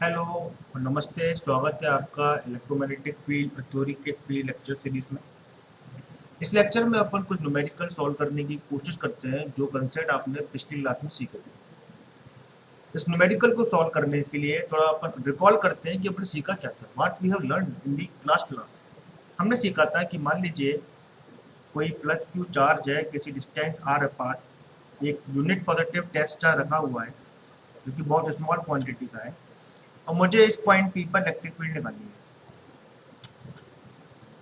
Hello और नमस्ते। स्वागत है आपका इलेक्ट्रोमैग्नेटिक फील्ड और थ्योरी के फील्ड लेक्चर सीरीज में। इस लेक्चर में अपन कुछ न्यूमेरिकल सॉल्व करने की कोशिश करते हैं जो कंसेप्ट आपने पिछली क्लास में सीखे थे। इस न्यूमेरिकल को सॉल्व करने के लिए थोड़ा अपन रिकॉल करते हैं कि अपन सीखा क्या था, what we have learn in the class. हमने सीखा था कि मान लीजिए कोई प्लस क्यू चार्ज है किसी डिस्टेंस आर अपार्ट, एक यूनिट पॉजिटिव टेस्ट चार्ज रखा हुआ है जो कि बहुत स्मॉल क्वांटिटी का है, और मुझे इस पॉइंट पी पर इलेक्ट्रिक फील्ड निकालनी है।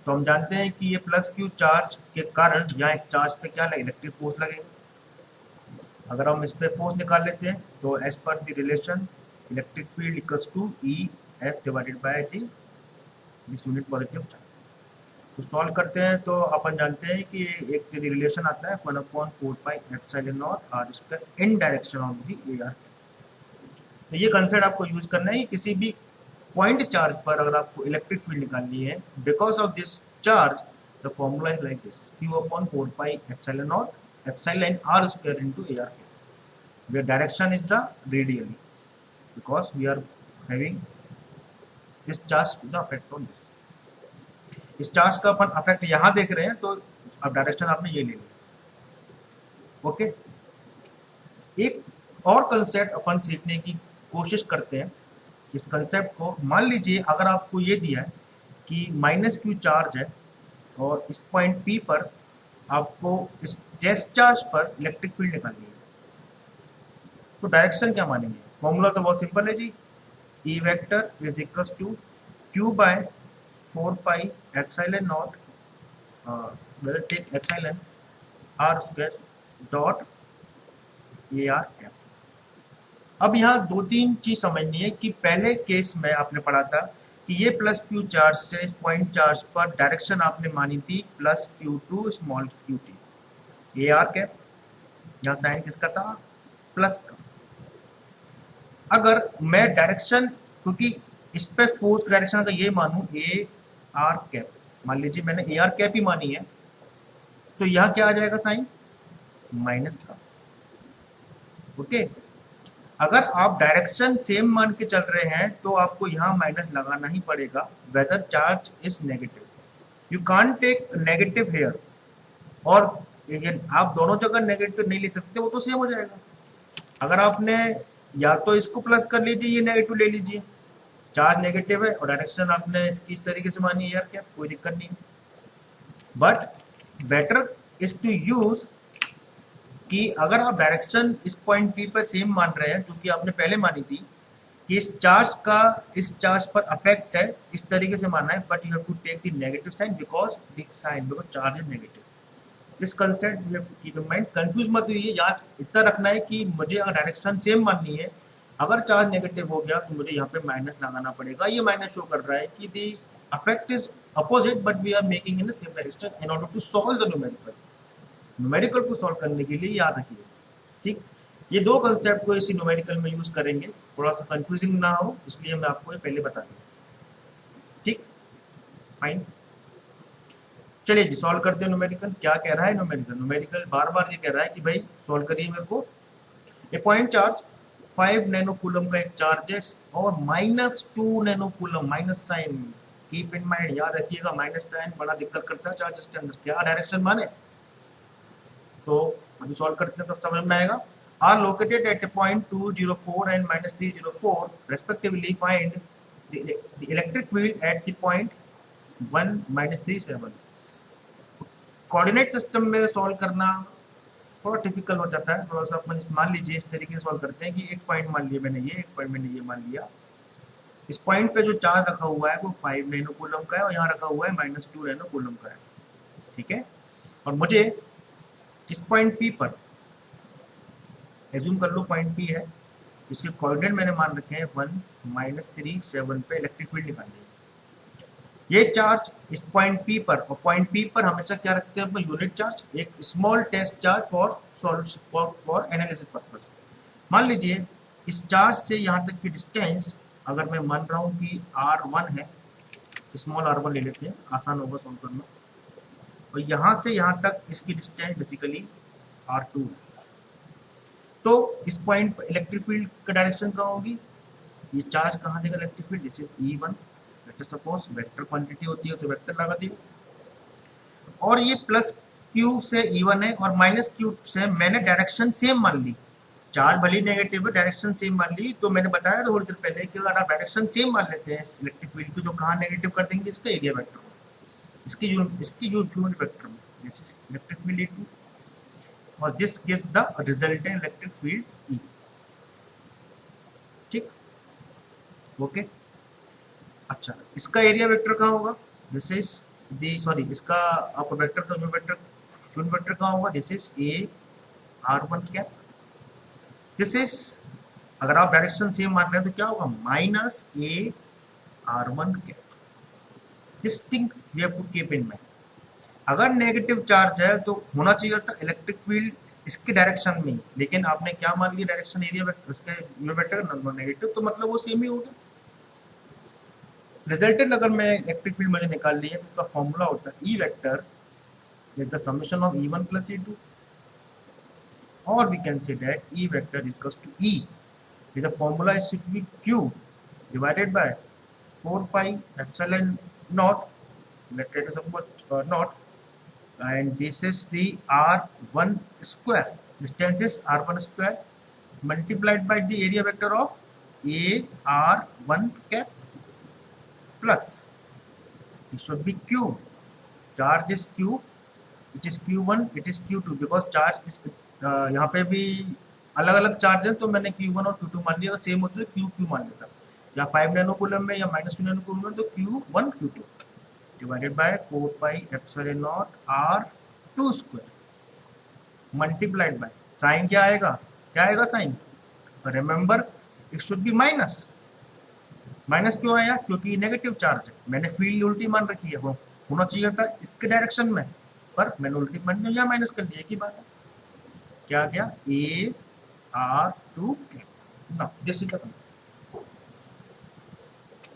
तो हम जानते हैं कि ये प्लस क्यू चार्ज के कारण यहाँ इस चार्ज पे क्या लगे, इलेक्ट्रिक फोर्स लगेगा। अगर हम इस पे फोर्स निकाल लेते हैं तो as per the relation electric field equals to E F divided by T this unit positive charge. तो सॉल्व करते हैं तो अपन जानते हैं कि एक रिलेशन आता है 1/4 pi epsilon nought R square in direction of the A R. तो ये कंसेप्ट आपको यूज करना है किसी भी पॉइंट चार्ज पर अगर आपको इलेक्ट्रिक फील्ड निकालनी है। Because of this charge the formula is like this, q/4 pi epsilon nought epsilon are square into A R, where direction is the radially because we are having this charge to the effect on this। इस charge का अपन affect यहाँ देख रहे हैं तो अब direction आपने ये ले लिया। ओके, एक और कंसेप्ट अपन सीखने की कोशिश करते हैं। इस कंसेप्ट को मान लीजिए अगर आपको ये दिया है कि माइनस क्यू चार्ज है और इस पॉइंट पी पर आपको इस टेस्ट चार्ज पर इलेक्ट्रिक फील्ड निकालनी है, तो डायरेक्शन क्या मानेंगे? फॉर्मूला तो बहुत सिंपल है जी, E vector is equals to q by 4 pi epsilon naught take epsilon are square dot a are cap. अब यहाँ दो तीन चीज समझनी है कि पहले केस में आपने पढ़ा था कि ये प्लस क्यू चार्ज से इस पॉइंट चार्ज पर डायरेक्शन आपने मानी थी plus Q two small Q T A are cap. यहाँ साइन किसका था? प्लस का। अगर मैं डायरेक्शन, क्योंकि इस पे फोर्स डायरेक्शन अगर ये मानूं ए आर कैप, मान लीजिए मैंने ए आर कैप ही मानी है, तो यहाँ क्या आ जाएगा साइन? माइनस का। ओके, अगर आप डायरेक्शन सेम मान के चल रहे हैं तो आपको यहाँ माइनस लगाना ही पड़ेगा, whether charge is negative. You can't take negative here, और आप दोनों जगह नेगेटिव नहीं ले सकते, वो तो सेम हो जाएगा। अगर आपने या तो इसको प्लस कर लीजिए, ये नेगेटिव ले लीजिए, चार्ज नेगेटिव है और डायरेक्शन आपने इसकी इस तरीके से मानी है यार, क्या कोई दिक्कत नहीं। But better is to use कि अगर आप डायरेक्शन इस पॉइंट पी पर सेम मान रहे हैं, क्योंकि आपने पहले मानी थी कि इस चार्ज का इस चार्ज पर अफेक्ट है, इस तरीके से मानना है, but you have to take the negative sign because charge is negative. This concept you have to keep in mind, confuse मत हुई। याद इतना रखना है कि मुझे अगर डायरेक्शन सेम माननी है, अगर चार्ज नेगेटिव हो गया तो मुझे यहाँ पे माइनस लगाना पड़ेगा। ये माइनस शो कर रहा है कि the affect is opposite but we are making in the same direction in order to solve the numerical. Numerical को सॉल्व करने के लिए याद रखिए, ठीक। ये दो कंसेप्ट को इसी न्यूमेरिकल में यूज करेंगे, थोड़ा सा कंफ्यूजिंग ना हो इसलिए मैं आपको ये पहले बता दूं, ठीक। फाइन, चलिए जी सॉल्व करते हैं न्यूमेरिकल। क्या कह रहा है न्यूमेरिकल? न्यूमेरिकल बार बार ये कह रहा है कि भाई सॉल्व करिए मेरे को। A point charge 5 nano coulomb का एक चार्ज है और -2 nano coulomb, minus sign keep in mind, याद रखिएगा माइनस साइन बड़ा दिक्कत करता है चार्जेस के अंदर। क्या डायरेक्शन माने, तो अभी सॉल्व करते हैं तो समझ में आएगा। Are located at point 204 and -304 respectively, find the electric field at the point 1 -37। Coordinate system में सॉल्व करना थोड़ा टिपिकल हो जाता है, थोड़ा सा अपन मान लीजिए इस तरीके से सॉल्व करते हैं कि एक पॉइंट मान लिया मैंने ये, एक पॉइंट मैंने ये मान लिया। इस पॉइंट पे जो चार्ज रखा हुआ है वो 5 नैनो कूलम का है और यहाँ रखा हुआ है -2 नैनो कूलम का है, ठीक है। और मुझे इस पॉइंट पी पर एज्यूम कर लो पॉइंट पी है, इसके कोऑर्डिनेट मैंने मान रखे हैं 1 -37 पे इलेक्ट्रिक फील्ड निकालनी है। ये चार्ज इस पॉइंट पी पर, और पॉइंट पी पर हमेशा क्या रखते हैं अपना यूनिट चार्ज, एक small test charge for analysis purpose. मान लीजिए इस चार्ज से यहाँ तक की डिस्टेंस अगर मैं मान रहा हूँ कि r1 है, स्मॉल r1 ले लेते हैं, आसान होगा सॉल्व करना। और यहाँ से यहाँ तक इसकी डिस्टेंस बेसिकली r2 है। तो इस पॉइंट पर इलेक्ट्रिक फील्ड का डायरेक्शन क्या होगी? ये चार्ज कहाँ देगा electric field, this is E1 vector, suppose vector quantity होती है तो वेक्टर लगा दिया, और ये प्लस क्यू से E1 है और माइनस क्यू से मैंने डायरेक्शन सेम मान ली, चार्ज भले नेगेटिव है डायरेक्शन सेम मान ली, तो मैंने बताया थोड़ी देर पहले कि अगर आप डायरेक्शन सेम मान लेते हैं इलेक्ट्रिक फील्ड को, जो कहाँ नेगेटिव कर देंगे इसका एरिया वेक्टर में, इसकी यूनिट वेक्टर में, this is electric field E2 और this gives the resultant electric field E। ठीक, ओके। अच्छा, इसका एरिया वेक्टर कहाँ होगा, दिस इज दी सॉरी इसका आपका वेक्टर का यूनिट वेक्टर कहाँ होगा, this is AR1 cap, this is अगर आप डायरेक्शन सेम मान रहे हैं तो क्या होगा, minus AR1 cap. This thing we have to keep in mind. अगर नेगेटिव चार्ज है तो होना चाहिए था इलेक्ट्रिक फील्ड इसके डायरेक्शन में, लेकिन आपने क्या मान लिया, डायरेक्शन एरिया वेक्टर इसके यूनिट वेक्टर नेगेटिव, तो मतलब वो सेम ही होगा। रिजल्टेंट अगर मैं इलेक्ट्रिक फील्ड मुझे निकाल ली है तो उसका फॉर्मूला होता है E vector is the summation of E1 plus E2, और we can say that E vector is equals to E, the formula is should be Q divided by 4 pi epsilon naught, let us suppose naught, and this is the R1 square, distance is R1 square multiplied by the area vector of AR1 cap plus it should be Q, charge is Q, it is Q1, it is Q2 because charge is यहाँ पे भी अलग अलग charge है तो मैंने Q1 और Q2 मान लिया, सेम होते तो Q मान लेता, या 5 नैनो कूलम में या -2 नैनो कूलम में तो Q1 Q2 divided by 4 pi epsilon nought R2 square multiplied by sign क्या आएगा sign, remember it should be minus, minus क्यों आया, क्योंकि नेगेटिव चार्ज है, मैंने फील्ड उल्टी मान रखी है, वो होना चाहिए था इसके डायरेक्शन में, पर मैंने उल्टी मान लिया, माइनस कर लिया, की बात है, क्या गया AR2 ना, दिस इज द कंसेप्ट।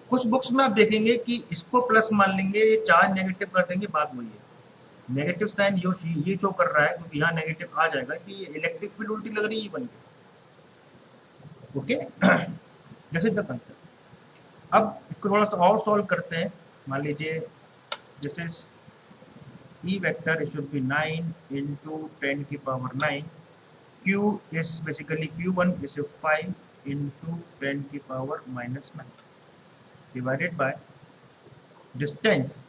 कुछ बुक्स में आप देखेंगे कि इसको प्लस मान लेंगे, ये चार्ज नेगेटिव कर देंगे, बात वही है, नेगेटिव साइन ये शो कर रहा है क्योंकि यहाँ नेगेटिव आ जाएगा कि इलेक्ट्रिक फील्ड उल्टी लग रही है बन के, okay. This is the concept. अब इसको थोड़ा सा और सॉल्व करते हैं, मान लीजिए this is E vector, it should B 9 into 10 की power 9, Q is basically Q1 is 5 into 10 की पावर -9 डिवाइडेड बाय डिस्टेंस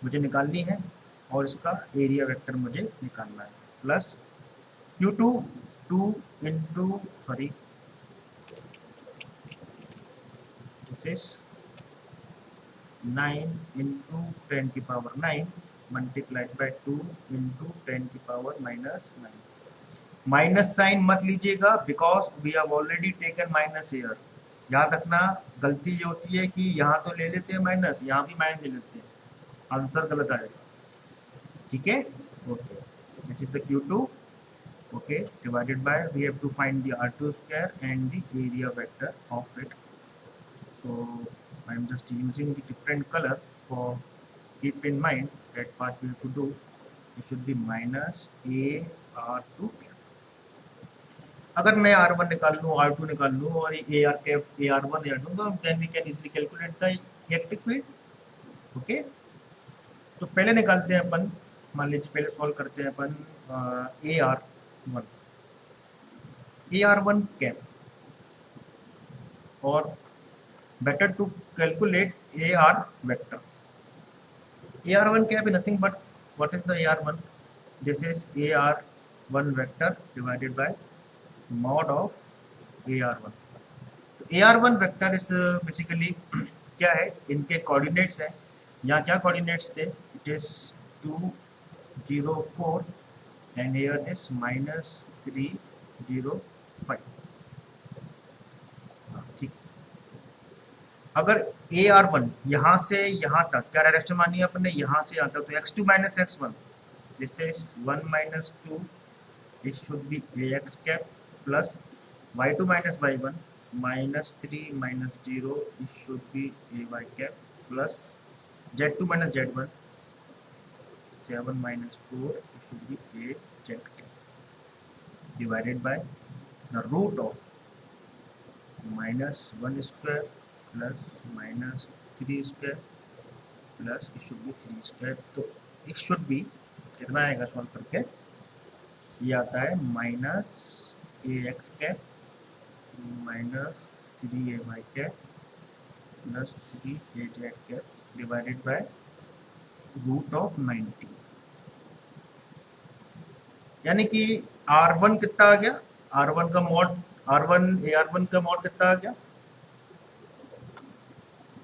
मुझे निकालनी है और इसका एरिया वेक्टर मुझे निकालना है, plus Q2 2 into sorry this is 9 into 10 की पावर 9 मल्टीप्लाइड बाय 2 into 10 की पावर -9, माइनस साइन मत लीजिएगा because we have already taken minus air, याद रखना गलती ये होती है कि यहाँ तो ले लेते हैं माइनस, यहाँ भी माइनस ले लेते हैं, आंसर गलत आएगा, ठीक है, okay. This is the Q2, okay, divided by we have to find the R2 square and the area vector of it, so I am just using the different color for keep in mind that part we have to do, it should be minus AR2 cap। अगर मैं R1 निकाल लूँ, R2 निकाल लूँ और AR cap AR1 add दूँ तो then we can easily calculate the electric field, okay. तो पहले निकालते हैं अपन, मान लीजिए पहले सॉल्व करते हैं अपन AR1 कैप, और better to calculate AR vector, AR1 cap is nothing but what is the AR1, this is AR1 vector divided by mod of AR1, तो AR1 vector is basically क्या है, इनके कोऑर्डिनेट्स हैं, यहाँ क्या कोऑर्डिनेट्स थे, it is 2 0 4 and here is -3 0 5, ठीक। अगर AR1 यहाँ से यहाँ तक क्या डायरेक्शन मानी है अपने, यहाँ से यहाँ तक, तो x2 minus x1, this is 1 minus 2, it should be AX cap plus y2 minus y1 -3 minus 0, it should be AY cap plus z2 minus z1 7 minus 4, it should be AZ cap divided by the root of -1 square plus -3 square plus it should B 3 square. तो it should B कितना आएगा solve करके, ये आता है -ax cap -3ay cap plus 3az cap divided by √90, यानी कि R1 कितना आ गया, R1 का मॉड, R1 AR1 का मॉड कितना आ गया।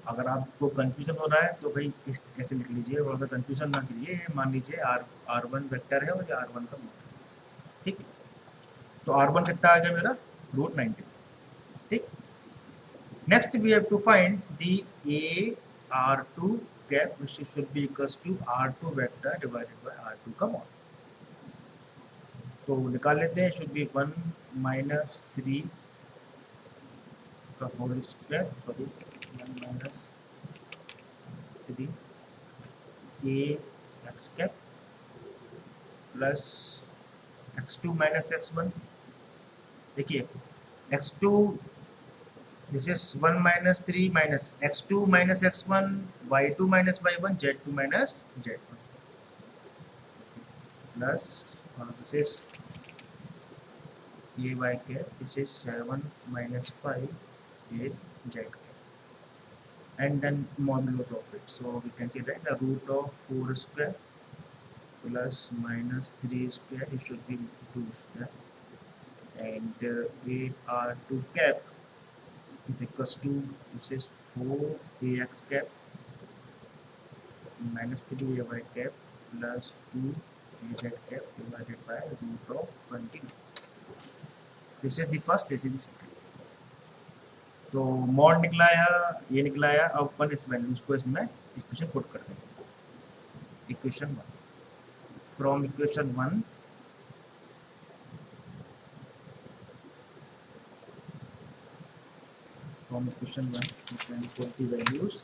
अगर आपको कंफ्यूजन हो रहा है तो भाई ऐसे लिख लीजिए, अगर कंफ्यूजन ना कीजिए, मान लीजिए R1 वेक्टर है और ये R1 का मॉड है, ठीक। तो R1 कितना आ गया मेरा, √90, ठीक। Next we have to find the AR2 cap which should be equals to R2 vector divided by R2 का मॉड। तो निकाल लेते हैं, शुड बी 1 - 3 का whole square, sorry 1 - 3 ax cap plus x2 - x1। देखिए x2 this is 1 - 3 minus x2 - x1 y2 - y1 z2 - z1 plus this is ay cap, this is 7 - 5 8 z and then modulus of it. So we can say that the root of 4 square plus -3 square, it should be 2 square, and AR2 cap is equals to, this is 4ax cap -3ay cap plus 2az cap divided by √20. This is the first, this is the second. तो mod निकला है, ये निकला है। अब अपन इस values को इसमें इक्वेशन पुट कर देंगे। Equation 1, from equation 1 we can put the values.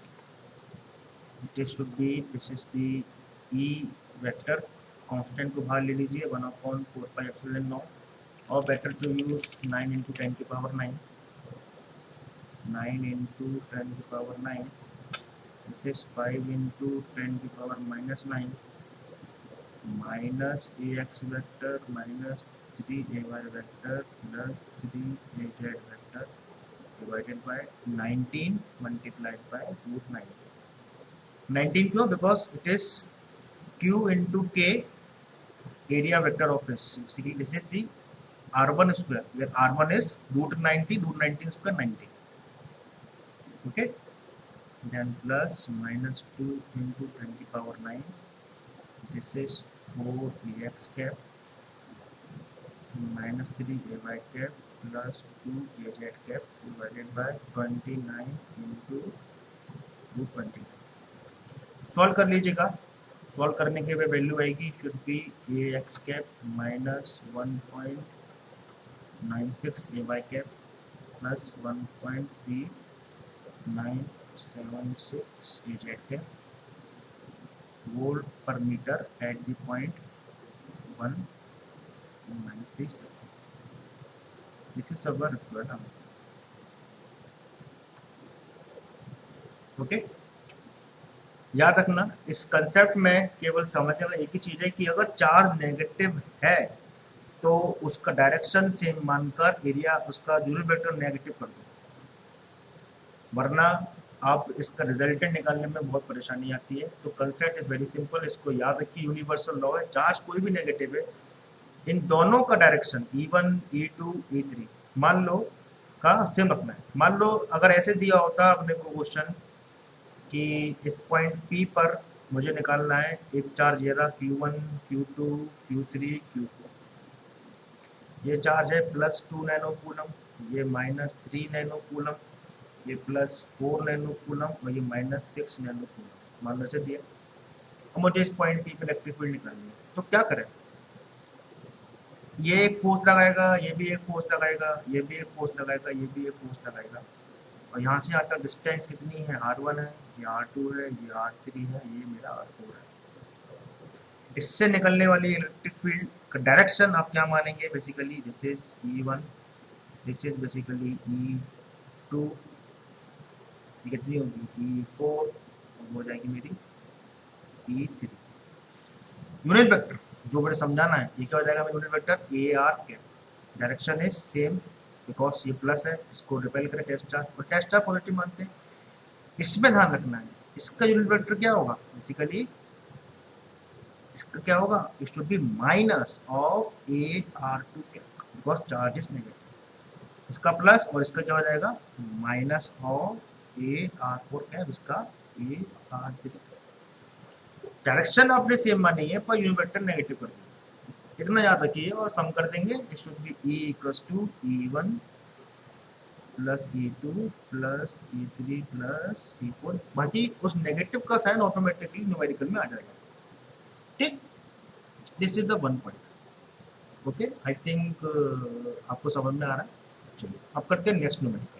This should be, this is the E vector, constant को बाहर ले लीजिए 1/4πε0, और better to use 9 × 10⁹ 9 × 10⁹, this is 5 × 10⁻⁻9 minus ax vector minus 3ay vector plus 3az vector divided by 19 multiplied by √90. 19 क्यों, because it is q into k area vector of S. Basically this is the R1 square, where R1 is √90 square 90. Okay, then plus -2 × 10⁹, this is 4ax cap -3ay cap plus 2az cap divided by 29 × √20. Solve कर लीजिएगा। Solve करने के बाद value आएगी, should be ax cap -1.96 ay cap plus 1.3976 az cap volt पर metre at the point 1 - 3 second. This is our required answer. Okay, याद रखना इस कंसेप्ट में केवल समझने वाला एक ही चीज है कि अगर चार्ज नेगेटिव है तो उसका डायरेक्शन सेम मानकर एरिया उसका यूनिट वेक्टर नेगेटिव कर दो, वरना आप इसका रिजल्टेंट निकालने में बहुत परेशानी आती है। तो कंसेप्ट इज वेरी सिंपल, इसको याद रखिए, यूनिवर्सल लॉ है, चार्ज कोई भी नेगेटिव है, इन दोनों का डायरेक्शन E1 E2 E3 मान लो का सेम रखना है। मान लो अगर ऐसे दिया होता अपने को क्वेश्चन कि इस पॉइंट P पर मुझे निकालना है एक चार्ज ये रहा Q1 Q2 Q3 Q4, ये चार्ज है +2 नैनो कूलम, ये -3 नैनो कूलम, ये +4 नैनो कूलम और ये -6 नैनो कूलम मान लो से दिया। अब मुझे इस पॉइंट P पे इलेक्ट्रिक फील्ड निकालनी है, तो क्या करें, ये एक फोर्स लगाएगा, ये भी एक फोर्स लगाएगा, ये भी एक फोर्स लगाएगा, ये भी एक फोर्स लगाएगा, और यहाँ से यहाँ तक डिस्टेंस कितनी है, R1 है, ये R2 है, ये R3 है, ये मेरा R4 है। इससे निकलने वाली इलेक्ट्रिक फील्ड का डायरेक्शन आप क्या मानेंगे, basically this is E1, this is basically two, ये कितनी होगी E4, हो जाएगी मेरी E3। यूनिट वेक्टर जो मैंने समझाना है, ये क्या हो जाएगा मेरा unit vector A R cap, direction is same because ये प्लस है, इसको रिपेल करें टेस्ट चार्ज, और टेस्ट चार्ज पॉजिटिव मानते हैं। इसमें ध्यान रखना है इसका यूनिट वेक्टर क्या होगा, बेसिकली इसका क्या होगा, it should be minus of a r two cap because charge is negative, इसका प्लस और इसका क्या हो जाएगा minus of a r four cap, इसका a r three cap. Direction आपने सेम मानी है पर यूनिट वेक्टर नेगेटिव कर दिया, इतना याद रखिए और सम कर देंगे। It should be e equals to E1 plus E2 plus E3 plus E4, बाकी उस नेगेटिव का साइन ऑटोमेटिकली न्यूमेरिकल में आ जाएगा। ठीक, this is the one point. Okay, I think आपको समझ में आ रहा है। चलिए अब करते हैं नेक्स्ट न्यूमेरिकल।